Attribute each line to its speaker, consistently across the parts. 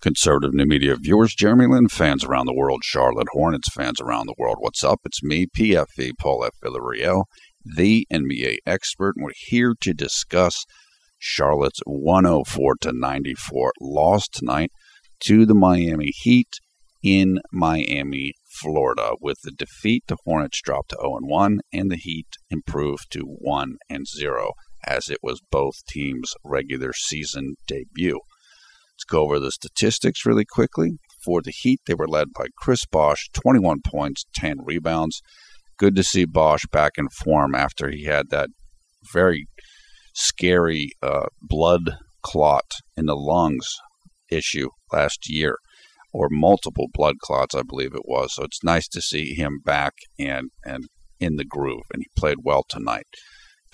Speaker 1: Conservative New Media viewers, JLin fans around the world, Charlotte Hornets fans around the world. What's up? It's me, PFE, Paul F. Villarreal, the NBA expert, and we're here to discuss Charlotte's 104-94 loss tonight to the Miami Heat in Miami, Florida. With the defeat, the Hornets dropped to 0-1, and the Heat improved to 1-0, as it was both teams' regular season debut. Let's go over the statistics really quickly. For the Heat, they were led by Chris Bosh, 21 points, 10 rebounds. Good to see Bosh back in form after he had that very scary blood clot in the lungs issue last year, or multiple blood clots, I believe it was. So it's nice to see him back and in the groove, and he played well tonight.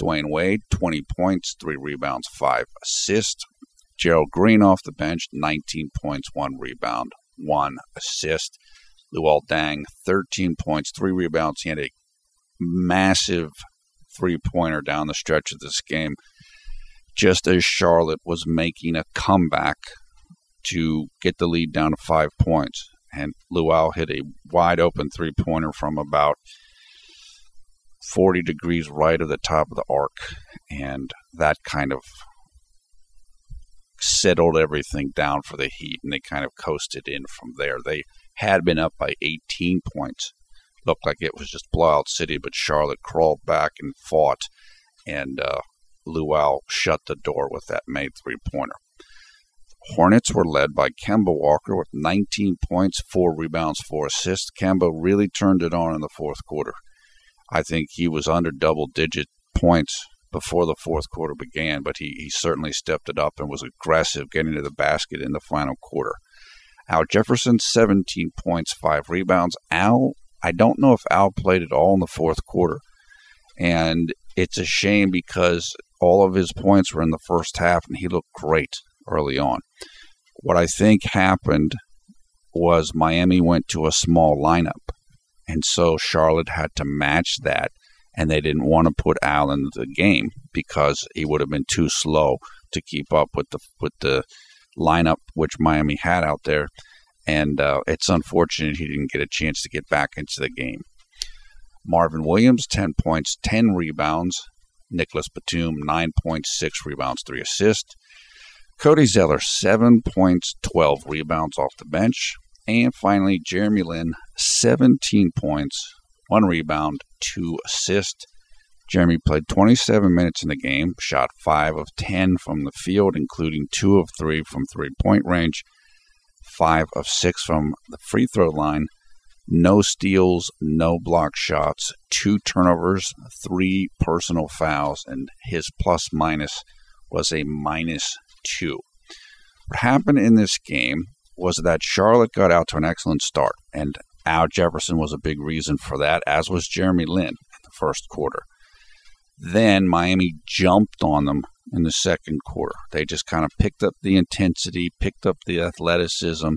Speaker 1: Dwayne Wade, 20 points, 3 rebounds, 5 assists. Gerald Green off the bench, 19 points, 1 rebound, 1 assist. Luol Deng, 13 points, 3 rebounds. He had a massive three-pointer down the stretch of this game, just as Charlotte was making a comeback to get the lead down to 5 points. And Luol hit a wide-open three-pointer from about 40 degrees right of the top of the arc, and that kind of settled everything down for the Heat, and they kind of coasted in from there. They had been up by 18 points. Looked like it was just blowout city, but Charlotte crawled back and fought, and Luol shut the door with that made three-pointer. Hornets were led by Kemba Walker with 19 points, 4 rebounds, 4 assists. Kemba really turned it on in the fourth quarter. I think he was under double-digit points before the fourth quarter began, but he certainly stepped it up and was aggressive getting to the basket in the final quarter. Al Jefferson, 17 points, 5 rebounds. I don't know if Al played at all in the fourth quarter, and it's a shame because all of his points were in the first half, and he looked great early on. What I think happened was Miami went to a small lineup, and so Charlotte had to match that, and they didn't want to put Al into the game because he would have been too slow to keep up with the lineup which Miami had out there. And it's unfortunate he didn't get a chance to get back into the game. Marvin Williams, 10 points, 10 rebounds. Nicholas Batum, 9 points, 6 rebounds, 3 assists. Cody Zeller, 7 points, 12 rebounds off the bench. And finally, JLin, 17 points, 1 rebound, 2 assists. Jeremy played 27 minutes in the game, shot 5 of 10 from the field, including 2 of 3 from three-point range, 5 of 6 from the free throw line, no steals, no block shots, 2 turnovers, 3 personal fouls, and his plus-minus was a -2. What happened in this game was that Charlotte got out to an excellent start, and Al Jefferson was a big reason for that, as was JLin in the first quarter. Then Miami jumped on them in the second quarter. They just kind of picked up the intensity, picked up the athleticism.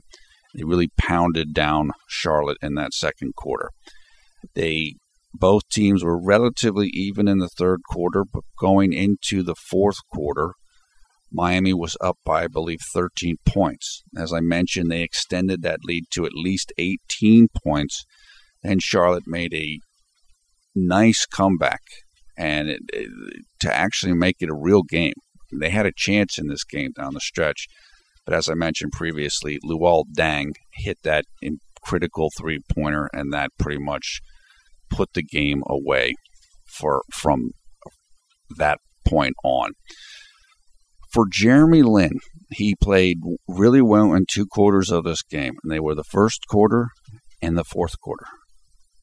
Speaker 1: They really pounded down Charlotte in that second quarter. Both teams were relatively even in the third quarter, but going into the fourth quarter, Miami was up by, I believe, 13 points. As I mentioned, they extended that lead to at least 18 points, and Charlotte made a nice comeback and to actually make it a real game. They had a chance in this game down the stretch, but as I mentioned previously, Luol Deng hit that critical three-pointer, and that pretty much put the game away from that point on. For JLin, he played really well in 2 quarters of this game, and they were the first quarter and the fourth quarter.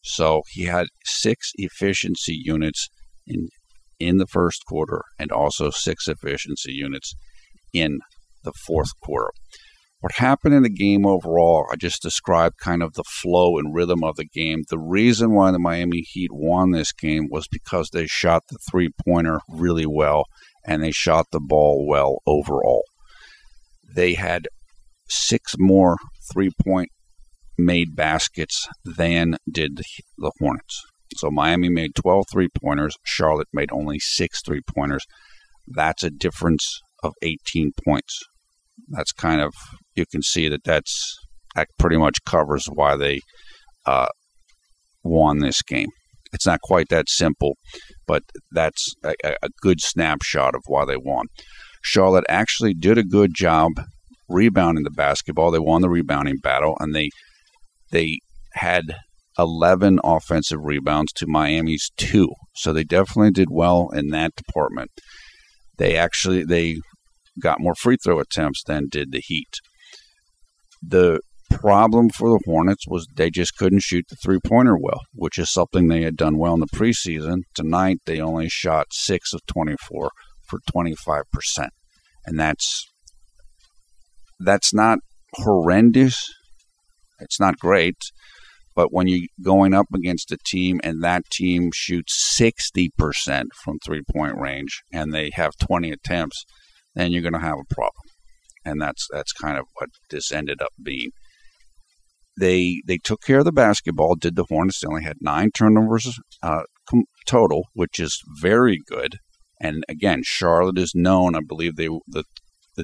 Speaker 1: So he had 6 efficiency units in the first quarter and also 6 efficiency units in the fourth quarter. What happened in the game overall, I just described kind of the flow and rhythm of the game. The reason why the Miami Heat won this game was because they shot the three-pointer really well, and they shot the ball well overall. They had 6 more three-point made baskets than did the Hornets. So Miami made 12 three-pointers. Charlotte made only 6 three-pointers. That's a difference of 18 points. That's kind of you can see that pretty much covers why they won this game. It's not quite that simple, but that's a good snapshot of why they won. Charlotte actually did a good job rebounding the basketball. They won the rebounding battle, and they had 11 offensive rebounds to Miami's 2. So they definitely did well in that department. They got more free throw attempts than did the Heat. The problem for the Hornets was they just couldn't shoot the three-pointer well, which is something they had done well in the preseason. Tonight, they only shot 6 of 24 for 25%. And that's not horrendous. It's not great. But when you're going up against a team and that team shoots 60% from three-point range and they have 20 attempts, then you're going to have a problem. And that's kind of what this ended up being. They took care of the basketball, did the Hornets. They only had 9 turnovers total, which is very good. And again, Charlotte is known, I believe, the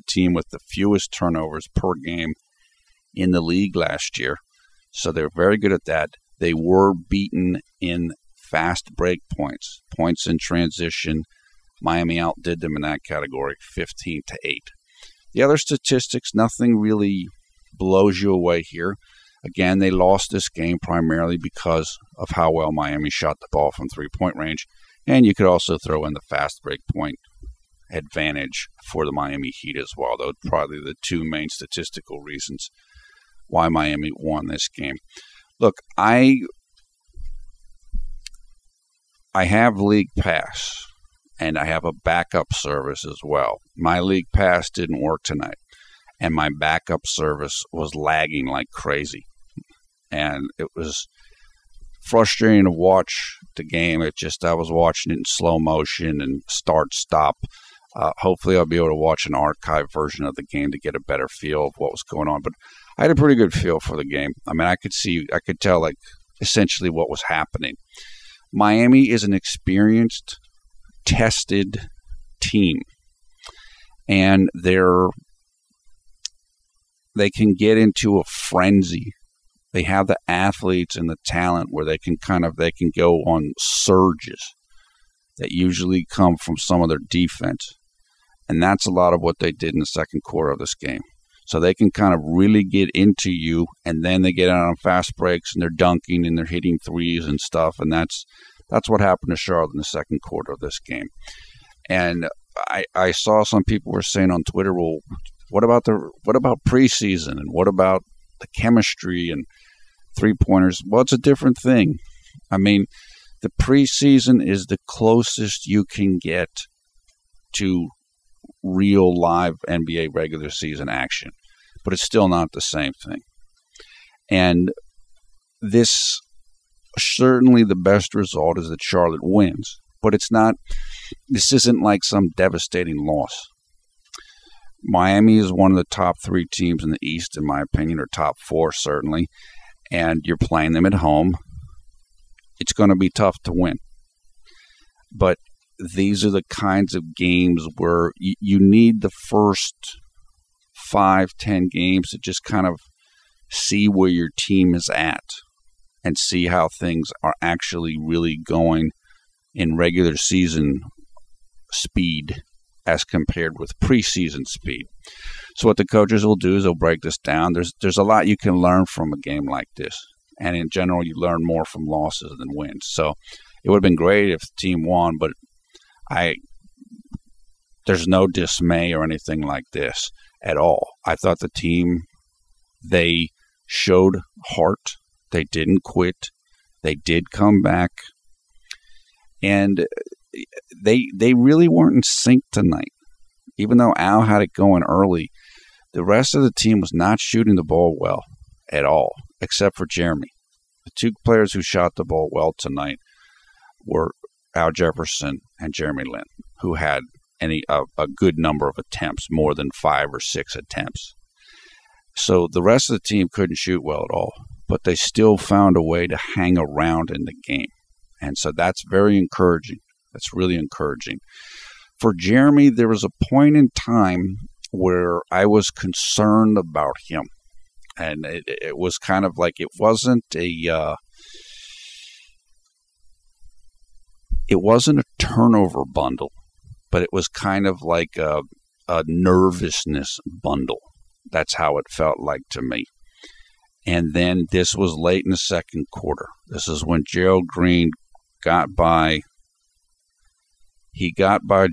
Speaker 1: team with the fewest turnovers per game in the league last year. So they're very good at that. They were beaten in fast break points in transition. Miami outdid them in that category, 15-8. The other statistics, nothing really blows you away here. Again, they lost this game primarily because of how well Miami shot the ball from three-point range. And you could also throw in the fast break point advantage for the Miami Heat as well. Those are probably the 2 main statistical reasons why Miami won this game. Look, I have League Pass, and I have a backup service as well. My League Pass didn't work tonight, and my backup service was lagging like crazy. And it was frustrating to watch the game. I was watching it in slow motion and start-stop. Hopefully I'll be able to watch an archived version of the game to get a better feel of what was going on. But I had a pretty good feel for the game. I mean, I could tell like essentially what was happening. Miami is an experienced, tested team. And they can get into a frenzy. They have the athletes and the talent where they can go on surges that usually come from some of their defense. And that's a lot of what they did in the second quarter of this game. So they can kind of really get into you, and then they get out on fast breaks, and they're dunking, and they're hitting threes and stuff. And that's what happened to Charlotte in the second quarter of this game. And I saw some people were saying on Twitter, well, what about preseason, and what about the chemistry and three-pointers? Well, it's a different thing. I mean, the preseason is the closest you can get to real live NBA regular season action, but it's still not the same thing. And this certainly the best result is that Charlotte wins, but this isn't like some devastating loss. Miami is one of the top 3 teams in the East, in my opinion, or top 4 certainly, and you're playing them at home. It's going to be tough to win. But these are the kinds of games where you need the first 5-10 games to just kind of see where your team is at and see how things are actually really going in regular season speed as compared with preseason speed. So what the coaches will do is they'll break this down. There's a lot you can learn from a game like this. And in general, you learn more from losses than wins. So it would have been great if the team won, but there's no dismay or anything like this at all. I thought the team, they showed heart. They didn't quit. They did come back. And they really weren't in sync tonight. Even though Al had it going early, the rest of the team was not shooting the ball well at all, except for Jeremy. The 2 players who shot the ball well tonight were Al Jefferson and JLin, who had a good number of attempts, more than 5 or 6 attempts. So the rest of the team couldn't shoot well at all, but they still found a way to hang around in the game. And so that's very encouraging. That's really encouraging. For Jeremy, there was a point in time where I was concerned about him. And it was kind of like it wasn't a turnover bundle, but it was kind of like a nervousness bundle. That's how it felt like to me. And then this was late in the second quarter. This is when Gerald Green got by. He got by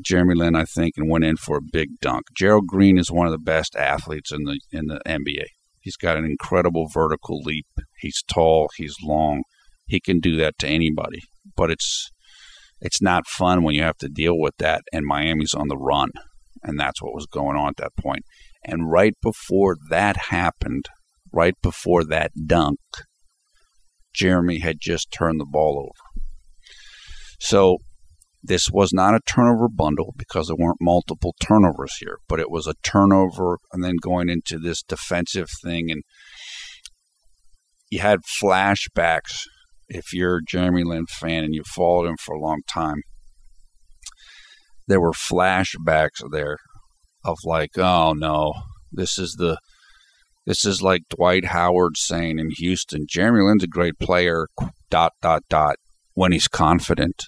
Speaker 1: JLin, I think, and went in for a big dunk. Gerald Green is one of the best athletes in the NBA. He's got an incredible vertical leap. He's tall. He's long. He can do that to anybody. But it's not fun when you have to deal with that, and Miami's on the run. And that's what was going on at that point. And right before that happened, right before that dunk, Jeremy had just turned the ball over. So this was not a turnover bundle because there weren't multiple turnovers here, but it was a turnover and then going into this defensive thing. And you had flashbacks. If you're a JLin fan and you've followed him for a long time, there were flashbacks there of like, oh no, this is like Dwight Howard saying in Houston, JLin's a great player, ... when he's confident.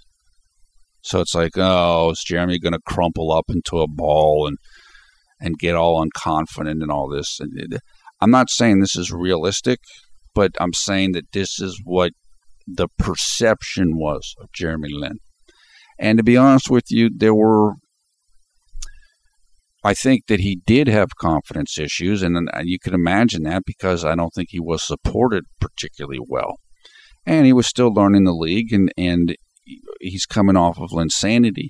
Speaker 1: So it's like, oh, is Jeremy going to crumple up into a ball and get all unconfident and all this? I'm not saying this is realistic, but I'm saying that this is what the perception was of JLin. And to be honest with you, I think that he did have confidence issues, and you can imagine that because I don't think he was supported particularly well. And he was still learning the league, and he's coming off of Linsanity,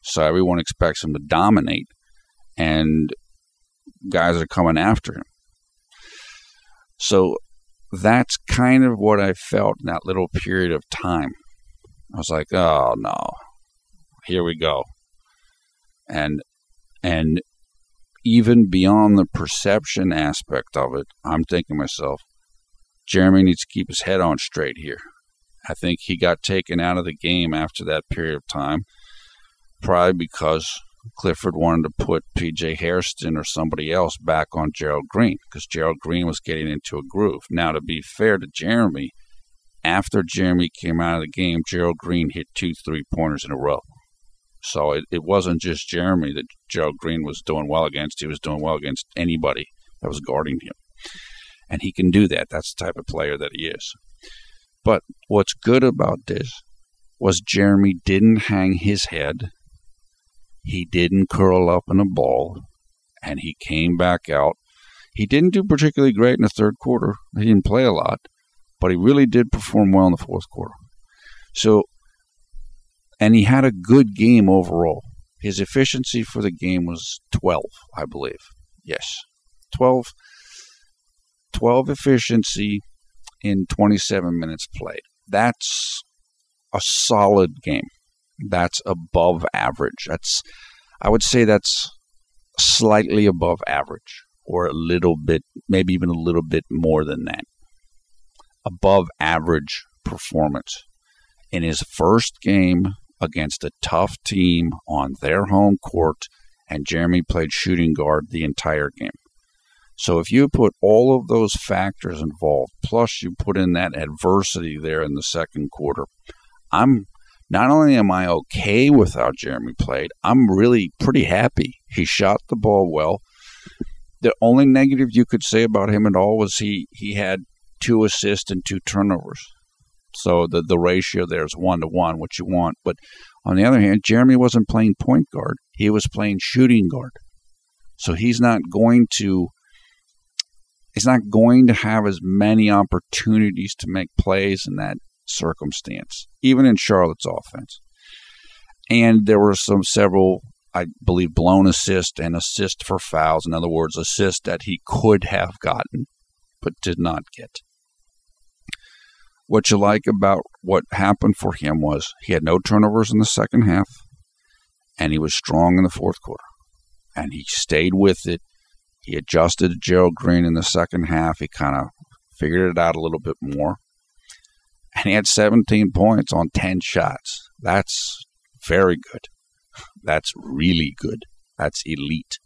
Speaker 1: so everyone expects him to dominate, and guys are coming after him. So that's kind of what I felt in that little period of time. I was like, oh no, here we go. And even beyond the perception aspect of it, I'm thinking to myself, Jeremy needs to keep his head on straight here. I think he got taken out of the game after that period of time, probably because Clifford wanted to put P.J. Hairston or somebody else back on Gerald Green, because Gerald Green was getting into a groove. Now, to be fair to Jeremy, after Jeremy came out of the game, Gerald Green hit 2 3-pointers in a row. So it wasn't just Jeremy that Gerald Green was doing well against. He was doing well against anybody that was guarding him. And he can do that. That's the type of player that he is. But what's good about this was Jeremy didn't hang his head. He didn't curl up in a ball. And he came back out. He didn't do particularly great in the third quarter. He didn't play a lot. But he really did perform well in the fourth quarter. And he had a good game overall. His efficiency for the game was 12, I believe. Yes, 12 efficiency in 27 minutes played. That's a solid game. That's above average. I would say that's slightly above average, or a little bit, maybe even a little bit more than that. Above average performance in his first game against a tough team on their home court, and Jeremy played shooting guard the entire game. So if you put all of those factors involved, plus you put in that adversity there in the second quarter, not only am I okay with how Jeremy played, I'm really pretty happy. He shot the ball well. The only negative you could say about him at all was he had 2 assists and 2 turnovers. So the ratio there is 1-to-1, what you want. But on the other hand, Jeremy wasn't playing point guard. He was playing shooting guard. So he's not going to have as many opportunities to make plays in that circumstance, even in Charlotte's offense. And there were several, I believe, blown assists and assists for fouls. In other words, assists that he could have gotten but did not get. What you like about what happened for him was he had no turnovers in the second half, and he was strong in the fourth quarter. And he stayed with it. He adjusted to Gerald Green in the second half. He kind of figured it out a little bit more. And he had 17 points on 10 shots. That's very good. That's really good. That's elite.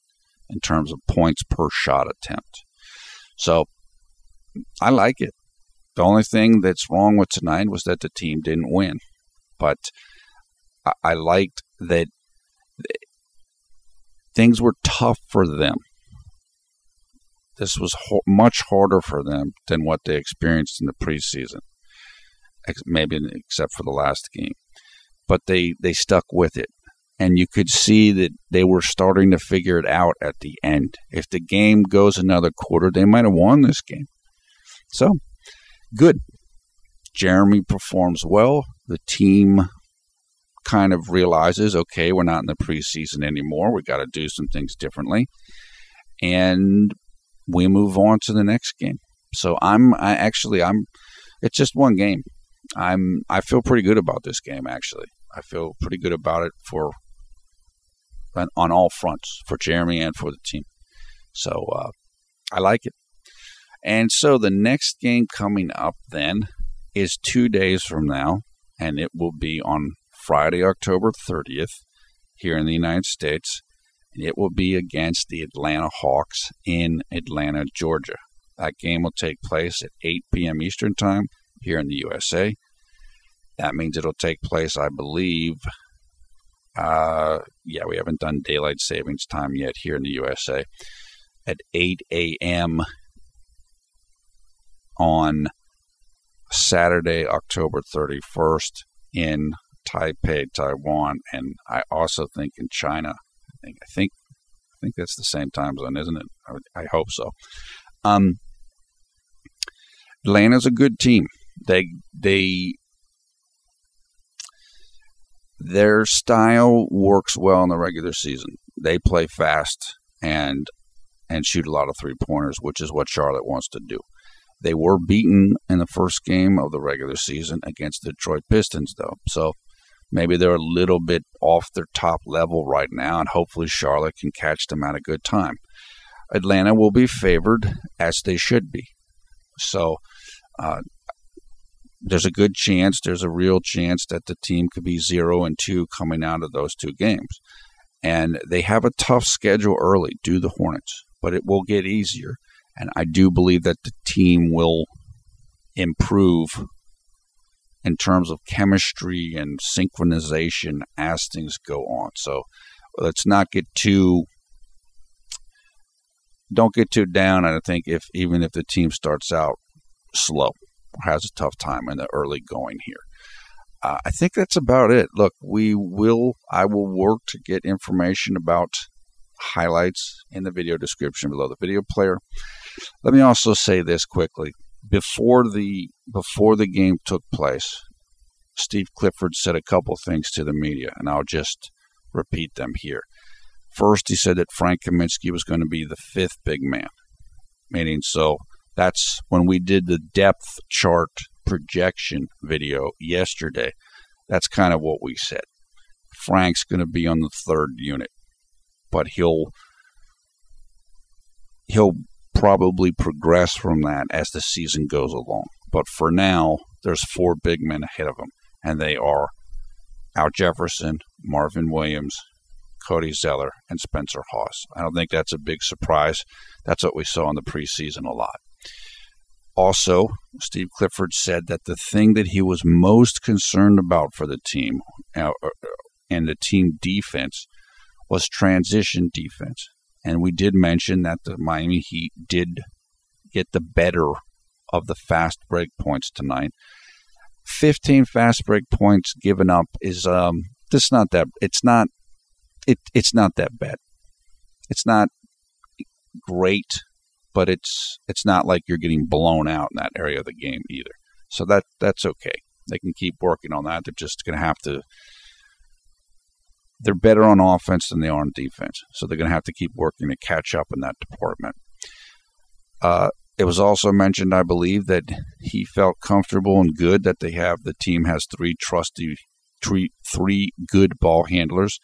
Speaker 1: in terms of points per shot attempt. So I like it. The only thing that's wrong with tonight was that the team didn't win. But I liked that things were tough for them. This was much harder for them than what they experienced in the preseason, maybe except for the last game. But they stuck with it. And you could see that they were starting to figure it out at the end. If the game goes another quarter, they might have won this game. So, good. Jeremy performs well. The team kind of realizes, okay, we're not in the preseason anymore. We got to do some things differently. And we move on to the next game. So it's just one game. I feel pretty good about this game, actually. I feel pretty good about it on all fronts, for Jeremy and for the team. So I like it. And so the next game coming up then is 2 days from now, and it will be on Friday, October 30th, here in the United States. And it will be against the Atlanta Hawks in Atlanta, Georgia. That game will take place at 8 p.m. Eastern Time here in the USA. That means it'll take place, I believe, we haven't done daylight savings time yet here in the USA, at 8 a.m. on Saturday, October 31st in Taipei, Taiwan, and I also think in China. I think that's the same time zone, isn't it? I hope so. Atlanta's a good team. Their style works well in the regular season. They play fast and shoot a lot of three-pointers, which is what Charlotte wants to do. They were beaten in the first game of the regular season against the Detroit Pistons, though. So maybe they're a little bit off their top level right now, and hopefully Charlotte can catch them at a good time. Atlanta will be favored, as they should be. So there's a real chance that the team could be 0-2 coming out of those two games. And they have a tough schedule early, do the Hornets, but it will get easier. And I do believe that the team will improve in terms of chemistry and synchronization as things go on. So let's not get don't get too down. I think even if the team starts out slow, has a tough time in the early going here. I think that's about it. Look, I will work to get information about highlights in the video description below the video player. Let me also say this quickly. Before the game took place, Steve Clifford said a couple things to the media, and I'll just repeat them here. First, he said that Frank Kaminsky was going to be the fifth big man, meaning so that's when we did the depth chart projection video yesterday. That's kind of what we said. Frank's going to be on the third unit, but he'll probably progress from that as the season goes along. But for now, there's four big men ahead of him, and they are Al Jefferson, Marvin Williams, Cody Zeller, and Spencer Hawes. I don't think that's a big surprise. That's what we saw in the preseason a lot. Also, Steve Clifford said that the thing that he was most concerned about for the team and the team defense was transition defense. And we did mention that the Miami Heat did get the better of the fast break points tonight. 15 fast break points given up is it's not that bad. It's not great, but it's not like you're getting blown out in that area of the game either. So that's okay. They can keep working on that. They're just going to have to. They're better on offense than they are on defense, so they're going to have to keep working to catch up in that department. It was also mentioned, I believe, that he felt comfortable and good that the team has three good ball handlers,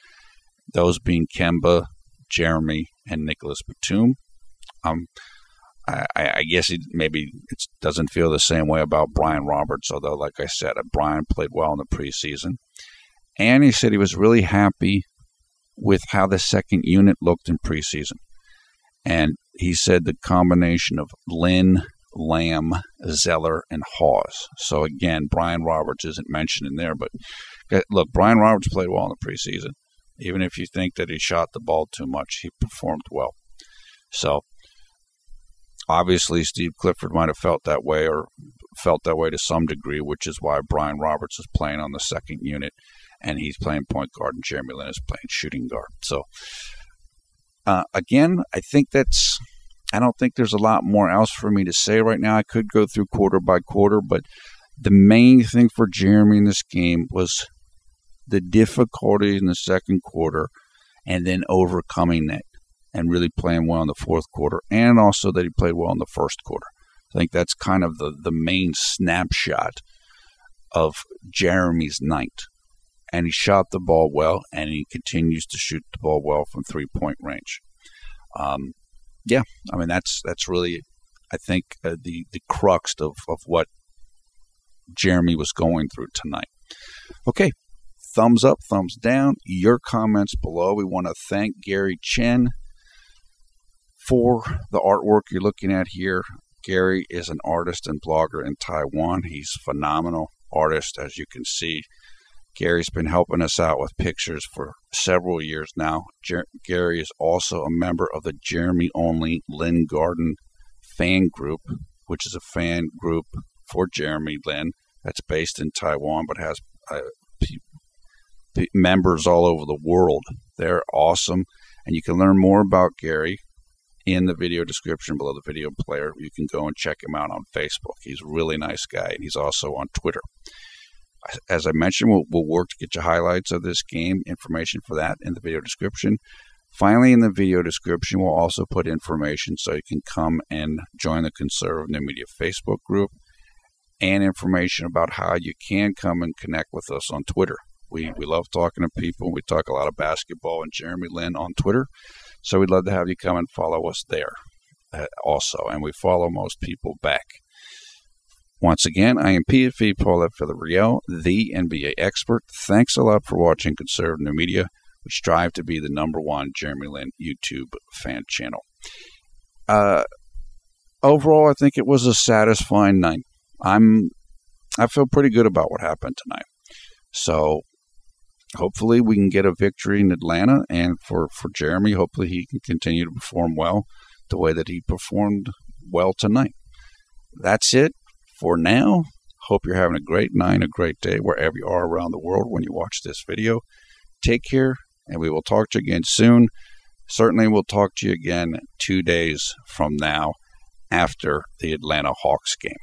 Speaker 1: those being Kemba, Jeremy, and Nicholas Batum. I guess maybe it doesn't feel the same way about Brian Roberts, although, like I said, Brian played well in the preseason. And he said he was really happy with how the second unit looked in preseason. And he said the combination of Lin, Lamb, Zeller, and Hawes. So again, Brian Roberts isn't mentioned in there, but look, Brian Roberts played well in the preseason. Even if you think that he shot the ball too much, he performed well. So obviously Steve Clifford might have felt that way to some degree, which is why Brian Roberts is playing on the second unit and he's playing point guard and Jeremy Lin is playing shooting guard. So again, I don't think there's a lot more else for me to say right now. I could go through quarter by quarter, but the main thing for Jeremy in this game was the difficulty in the second quarter and then overcoming it and really playing well in the fourth quarter, and also that he played well in the first quarter. I think that's kind of the main snapshot of Jeremy's night. And he shot the ball well, and he continues to shoot the ball well from three-point range. That's really, I think, the crux of what Jeremy was going through tonight. Okay, thumbs up, thumbs down, your comments below. We want to thank Gary Chen for the artwork you're looking at here. Gary is an artist and blogger in Taiwan. He's a phenomenal artist, as you can see. Gary's been helping us out with pictures for several years now. Gary is also a member of the Jeremy-only Lin Garden fan group, which is a fan group for Jeremy Lin that's based in Taiwan but has members all over the world. They're awesome. And you can learn more about Gary in the video description below the video player. You can go and check him out on Facebook. He's a really nice guy, and he's also on Twitter. As I mentioned, we'll work to get you highlights of this game, information for that in the video description. Finally, in the video description, we'll also put information so you can come and join the Conservative New Media Facebook group and information about how you can come and connect with us on Twitter. We love talking to people. We talk a lot of basketball and Jeremy Lin on Twitter. So we'd love to have you come and follow us there also. And we follow most people back. Once again, I am PFE Paul Villarreal, the NBA expert. Thanks a lot for watching Conservative New Media. We strive to be the #1 Jeremy Lin YouTube fan channel. Overall, I think it was a satisfying night. I feel pretty good about what happened tonight. So hopefully we can get a victory in Atlanta, and for Jeremy, hopefully he can continue to perform well the way that he performed well tonight. That's it for now. Hope you're having a great night, a great day, wherever you are around the world when you watch this video. Take care, and we will talk to you again soon. Certainly we'll talk to you again 2 days from now after the Atlanta Hawks game.